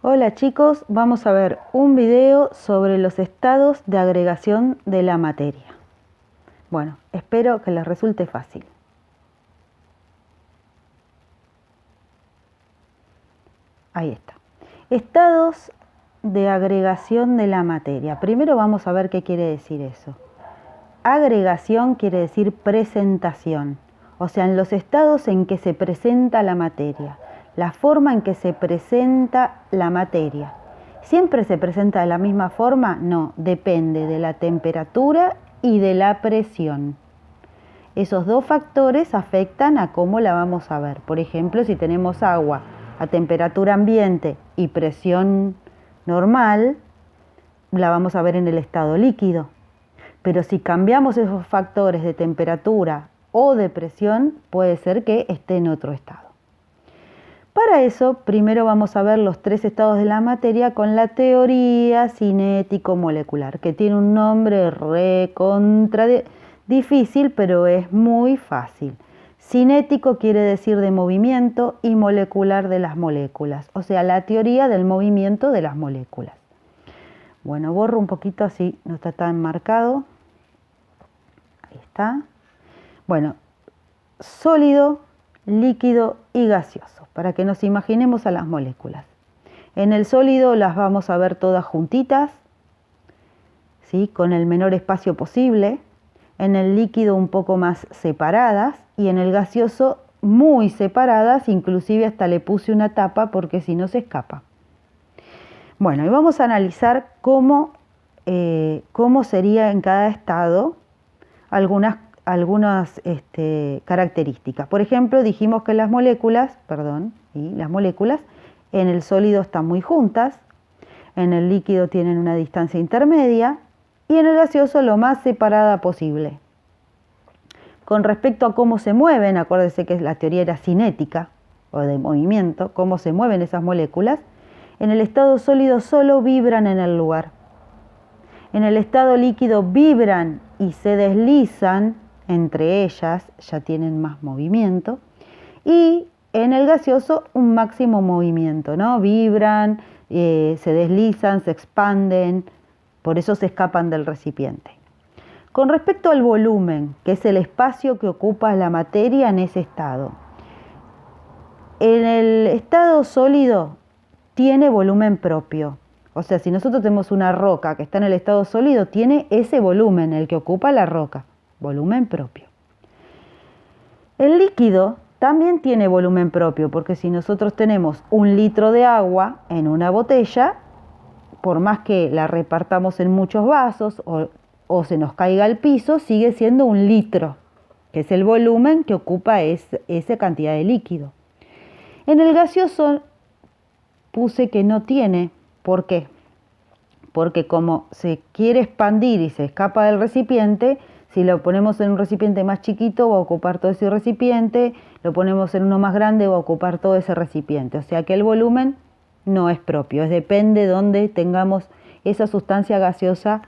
Hola chicos, vamos a ver un video sobre los estados de agregación de la materia. Bueno, espero que les resulte fácil. Ahí está. Estados de agregación de la materia. Primero vamos a ver qué quiere decir eso. Agregación quiere decir presentación, o sea, en los estados en que se presenta la materia, la forma en que se presenta la materia. ¿Siempre se presenta de la misma forma? No, depende de la temperatura y de la presión. Esos dos factores afectan a cómo la vamos a ver. Por ejemplo, si tenemos agua a temperatura ambiente y presión normal, la vamos a ver en el estado líquido. Pero si cambiamos esos factores de temperatura o de presión, puede ser que esté en otro estado. Para eso, primero vamos a ver los tres estados de la materia con la teoría cinético-molecular, que tiene un nombre difícil, pero es muy fácil. Cinético quiere decir de movimiento y molecular de las moléculas, o sea, la teoría del movimiento de las moléculas. Bueno, borro un poquito así no está tan marcado. Ahí está. Bueno, sólido, líquido y gaseoso, para que nos imaginemos a las moléculas. En el sólido las vamos a ver todas juntitas, ¿sí? Con el menor espacio posible. En el líquido un poco más separadas y en el gaseoso muy separadas, inclusive hasta le puse una tapa porque si no se escapa. Bueno, y vamos a analizar cómo sería en cada estado algunas características. Por ejemplo, dijimos que las moléculas en el sólido están muy juntas, en el líquido tienen una distancia intermedia y en el gaseoso lo más separada posible. Con respecto a cómo se mueven, acuérdense que la teoría era cinética o de movimiento, cómo se mueven esas moléculas, en el estado sólido solo vibran en el lugar. En el estado líquido vibran y se deslizan entre ellas, ya tienen más movimiento. Y en el gaseoso un máximo movimiento, ¿no? Vibran, se deslizan, se expanden, por eso se escapan del recipiente. Con respecto al volumen, que es el espacio que ocupa la materia en ese estado. En el estado sólido tiene volumen propio. O sea, si nosotros tenemos una roca que está en el estado sólido, tiene ese volumen, el que ocupa la roca, volumen propio. El líquido también tiene volumen propio, porque si nosotros tenemos 1 litro de agua en una botella, por más que la repartamos en muchos vasos o se nos caiga al piso, sigue siendo 1 litro, que es el volumen que ocupa esa cantidad de líquido. En el gaseoso puse que no tiene. ¿Por qué? Porque como se quiere expandir y se escapa del recipiente, si lo ponemos en un recipiente más chiquito va a ocupar todo ese recipiente, lo ponemos en uno más grande va a ocupar todo ese recipiente. O sea que el volumen no es propio, depende de dónde tengamos esa sustancia gaseosa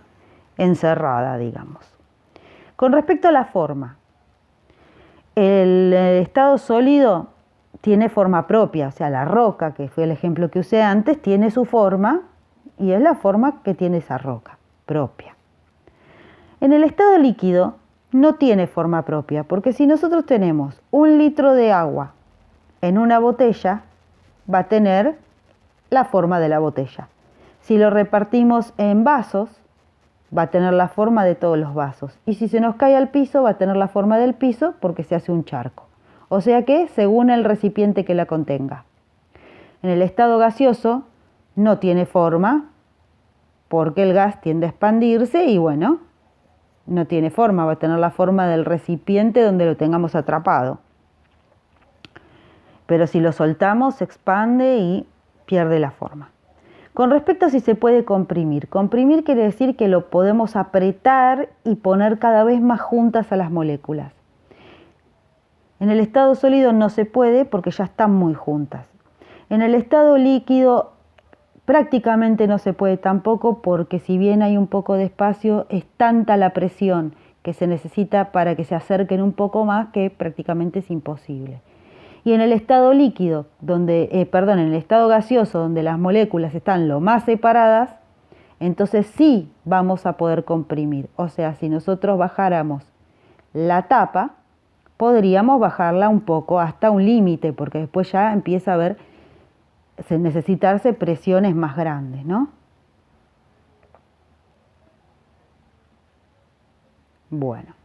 encerrada, digamos. Con respecto a la forma, el estado sólido tiene forma propia, o sea, la roca, que fue el ejemplo que usé antes, tiene su forma y es la forma que tiene esa roca propia. En el estado líquido no tiene forma propia, porque si nosotros tenemos 1 litro de agua en una botella, va a tener la forma de la botella. Si lo repartimos en vasos, va a tener la forma de todos los vasos. Y si se nos cae al piso, va a tener la forma del piso porque se hace un charco. O sea que según el recipiente que la contenga. En el estado gaseoso no tiene forma porque el gas tiende a expandirse y bueno, no tiene forma, va a tener la forma del recipiente donde lo tengamos atrapado. Pero si lo soltamos se expande y pierde la forma. Con respecto a si se puede comprimir. Comprimir quiere decir que lo podemos apretar y poner cada vez más juntas a las moléculas. En el estado sólido no se puede porque ya están muy juntas. En el estado líquido prácticamente no se puede tampoco porque si bien hay un poco de espacio, es tanta la presión que se necesita para que se acerquen un poco más que prácticamente es imposible. Y en el estado líquido, en el estado gaseoso, donde las moléculas están lo más separadas, entonces sí vamos a poder comprimir. O sea, si nosotros bajáramos la tapa, podríamos bajarla un poco hasta un límite, porque después ya empieza a necesitarse presiones más grandes, ¿no? Bueno.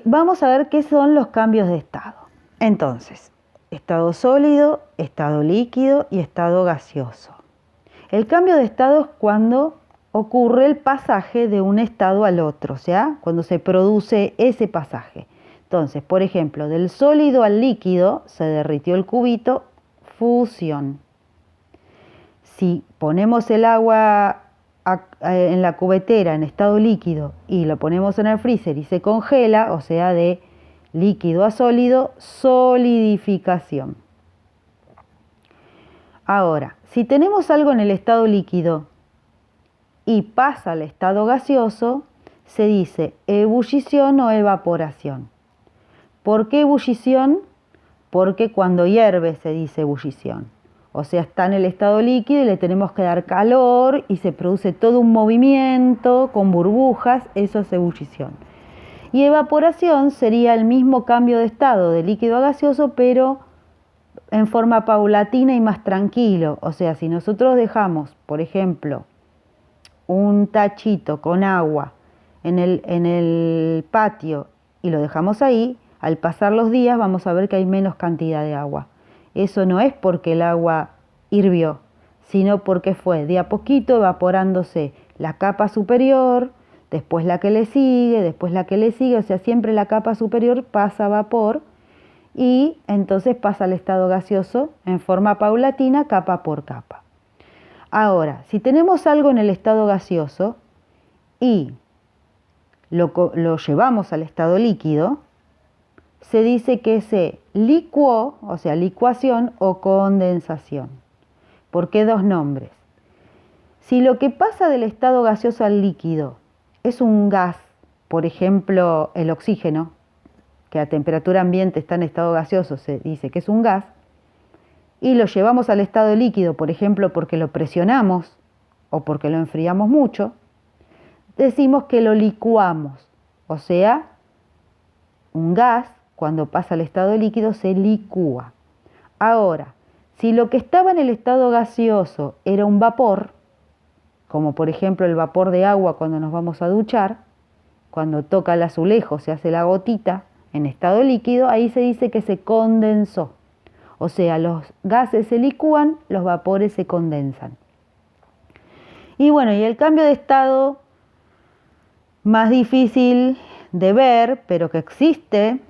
Vamos a ver qué son los cambios de estado. Entonces, estado sólido, estado líquido y estado gaseoso. El cambio de estado es cuando ocurre el pasaje de un estado al otro, o sea, cuando se produce ese pasaje. Entonces, por ejemplo, del sólido al líquido se derritió el cubito, fusión. Si ponemos el agua en la cubetera en estado líquido y lo ponemos en el freezer y se congela, o sea, de líquido a sólido, solidificación. Ahora, si tenemos algo en el estado líquido y pasa al estado gaseoso, se dice ebullición o evaporación. ¿Por qué ebullición? Porque cuando hierve se dice ebullición. O sea, está en el estado líquido y le tenemos que dar calor y se produce todo un movimiento con burbujas, eso es ebullición. Y evaporación sería el mismo cambio de estado de líquido a gaseoso, pero en forma paulatina y más tranquilo. O sea, si nosotros dejamos, por ejemplo, un tachito con agua en el patio y lo dejamos ahí, al pasar los días vamos a ver que hay menos cantidad de agua. Eso no es porque el agua hirvió, sino porque fue de a poquito evaporándose la capa superior, después la que le sigue, después la que le sigue, o sea, siempre la capa superior pasa a vapor y entonces pasa al estado gaseoso en forma paulatina, capa por capa. Ahora, si tenemos algo en el estado gaseoso y lo llevamos al estado líquido, se dice que se licuó, o sea, licuación o condensación. ¿Por qué dos nombres? Si lo que pasa del estado gaseoso al líquido es un gas, por ejemplo, el oxígeno, que a temperatura ambiente está en estado gaseoso, se dice que es un gas, y lo llevamos al estado líquido, por ejemplo, porque lo presionamos o porque lo enfriamos mucho, decimos que lo licuamos, o sea, un gas, cuando pasa al estado líquido, se licúa. Ahora, si lo que estaba en el estado gaseoso era un vapor, como por ejemplo el vapor de agua cuando nos vamos a duchar, cuando toca el azulejo se hace la gotita en estado líquido, ahí se dice que se condensó. O sea, los gases se licúan, los vapores se condensan. Y bueno, y el cambio de estado más difícil de ver, pero que existe,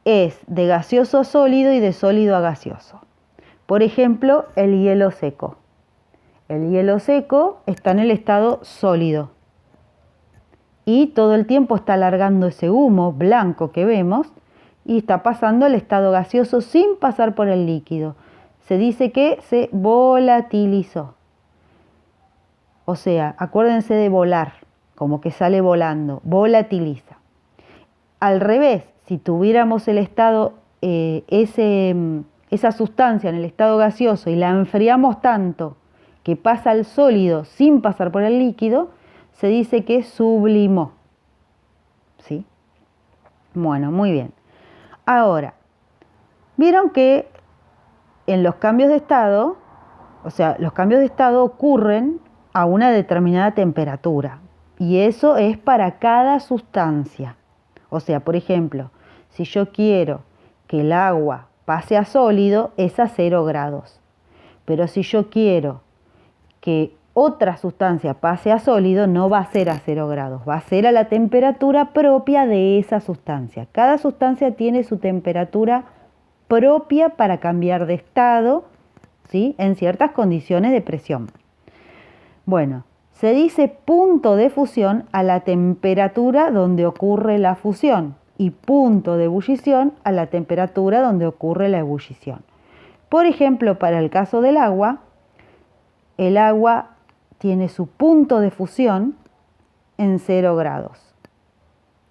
es de gaseoso a sólido y de sólido a gaseoso. Por ejemplo, el hielo seco. El hielo seco está en el estado sólido y todo el tiempo está alargando ese humo blanco que vemos y está pasando al estado gaseoso sin pasar por el líquido. Se dice que se volatilizó. O sea, acuérdense de volar, como que sale volando, volatiliza. Al revés, si tuviéramos el estado, esa sustancia en el estado gaseoso y la enfriamos tanto que pasa al sólido sin pasar por el líquido, se dice que sublimó. ¿Sí? Bueno, muy bien. Ahora, vieron que en los cambios de estado, o sea, los cambios de estado ocurren a una determinada temperatura y eso es para cada sustancia. O sea, por ejemplo, si yo quiero que el agua pase a sólido, es a 0 grados. Pero si yo quiero que otra sustancia pase a sólido, no va a ser a 0 grados, va a ser a la temperatura propia de esa sustancia. Cada sustancia tiene su temperatura propia para cambiar de estado, ¿sí?, en ciertas condiciones de presión. Bueno, se dice punto de fusión a la temperatura donde ocurre la fusión y punto de ebullición a la temperatura donde ocurre la ebullición. Por ejemplo, para el caso del agua, el agua tiene su punto de fusión en 0 grados.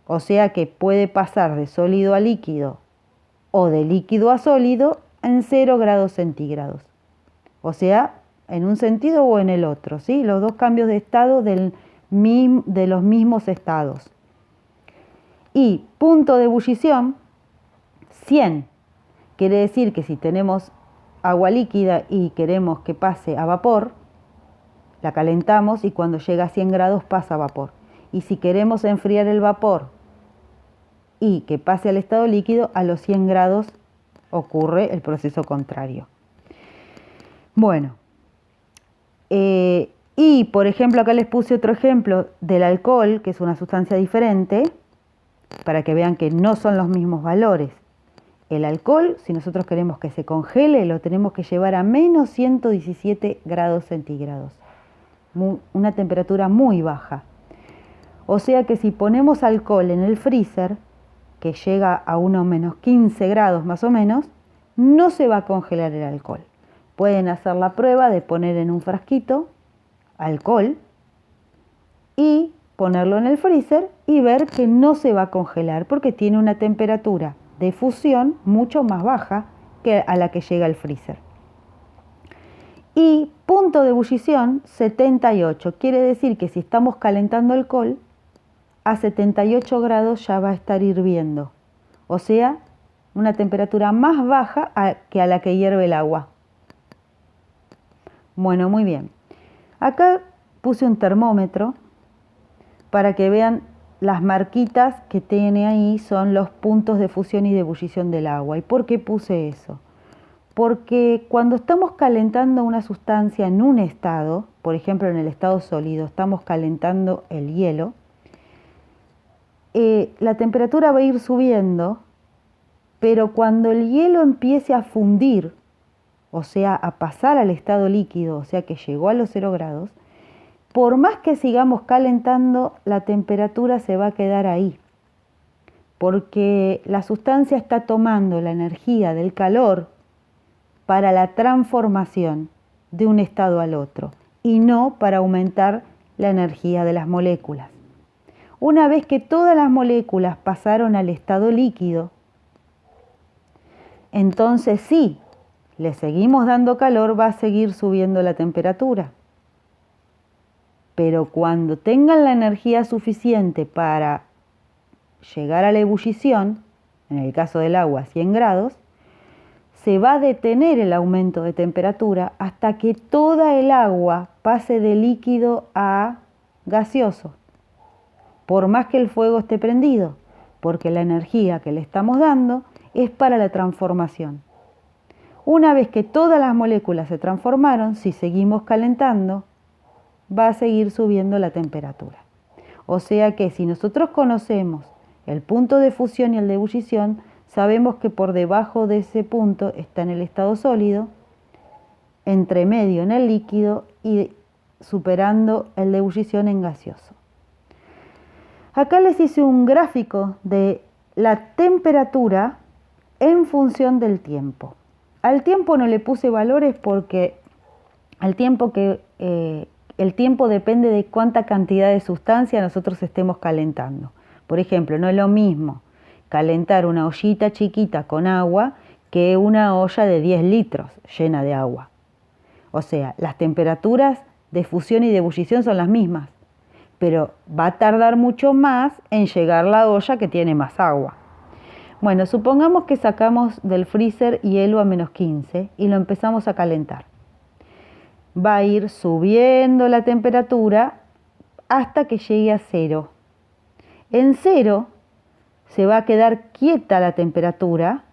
O sea que puede pasar de sólido a líquido o de líquido a sólido en 0 grados centígrados. O sea, en un sentido o en el otro, ¿sí? Los dos cambios de estado de los mismos estados. Y punto de ebullición, 100. Quiere decir que si tenemos agua líquida y queremos que pase a vapor, la calentamos y cuando llega a 100 grados pasa a vapor. Y si queremos enfriar el vapor y que pase al estado líquido, a los 100 grados ocurre el proceso contrario. Bueno, y por ejemplo acá les puse otro ejemplo del alcohol, que es una sustancia diferente, para que vean que no son los mismos valores. El alcohol, si nosotros queremos que se congele, lo tenemos que llevar a menos 117 grados centígrados, una temperatura muy baja. O sea que si ponemos alcohol en el freezer, que llega a unos menos 15 grados más o menos, no se va a congelar el alcohol. Pueden hacer la prueba de poner en un frasquito alcohol y ponerlo en el freezer y ver que no se va a congelar porque tiene una temperatura de fusión mucho más baja que a la que llega el freezer. Y punto de ebullición 78, quiere decir que si estamos calentando alcohol, a 78 grados ya va a estar hirviendo, o sea, una temperatura más baja que a la que hierve el agua. Bueno, muy bien. Acá puse un termómetro para que vean las marquitas que tiene ahí, son los puntos de fusión y de ebullición del agua. ¿Y por qué puse eso? Porque cuando estamos calentando una sustancia en un estado, por ejemplo en el estado sólido, estamos calentando el hielo, la temperatura va a ir subiendo, pero cuando el hielo empiece a fundir, o sea, a pasar al estado líquido, o sea que llegó a los 0 grados, por más que sigamos calentando, la temperatura se va a quedar ahí, porque la sustancia está tomando la energía del calor para la transformación de un estado al otro y no para aumentar la energía de las moléculas. Una vez que todas las moléculas pasaron al estado líquido, entonces sí, le seguimos dando calor, va a seguir subiendo la temperatura. Pero cuando tengan la energía suficiente para llegar a la ebullición, en el caso del agua 100 grados, se va a detener el aumento de temperatura hasta que toda el agua pase de líquido a gaseoso, por más que el fuego esté prendido, porque la energía que le estamos dando es para la transformación. Una vez que todas las moléculas se transformaron, si seguimos calentando, va a seguir subiendo la temperatura. O sea que si nosotros conocemos el punto de fusión y el de ebullición, sabemos que por debajo de ese punto está en el estado sólido, entre medio en el líquido y superando el de ebullición en gaseoso. Acá les hice un gráfico de la temperatura en función del tiempo. Al tiempo no le puse valores porque el tiempo depende de cuánta cantidad de sustancia nosotros estemos calentando. Por ejemplo, no es lo mismo calentar una ollita chiquita con agua que una olla de 10 litros llena de agua. O sea, las temperaturas de fusión y de ebullición son las mismas, pero va a tardar mucho más en llegar la olla que tiene más agua. Bueno, supongamos que sacamos del freezer hielo a menos 15 y lo empezamos a calentar. Va a ir subiendo la temperatura hasta que llegue a 0. En 0 se va a quedar quieta la temperatura,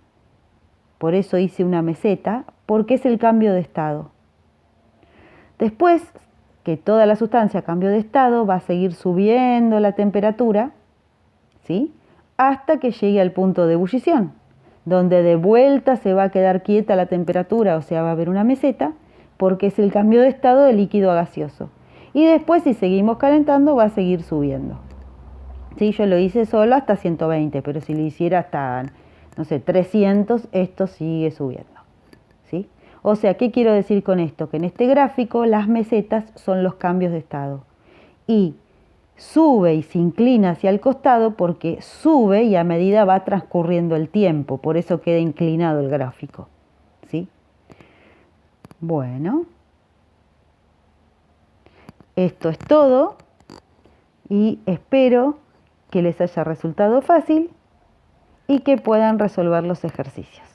por eso hice una meseta, porque es el cambio de estado. Después que toda la sustancia cambió de estado, va a seguir subiendo la temperatura, ¿sí?, hasta que llegue al punto de ebullición, donde de vuelta se va a quedar quieta la temperatura, o sea, va a haber una meseta, porque es el cambio de estado de líquido a gaseoso. Y después, si seguimos calentando, va a seguir subiendo. Sí, yo lo hice solo hasta 120, pero si lo hiciera hasta, no sé, 300, esto sigue subiendo. ¿Sí? O sea, ¿qué quiero decir con esto? Que en este gráfico las mesetas son los cambios de estado. Y sube y se inclina hacia el costado porque sube y a medida va transcurriendo el tiempo, por eso queda inclinado el gráfico, ¿sí? Bueno, esto es todo y espero que les haya resultado fácil y que puedan resolver los ejercicios.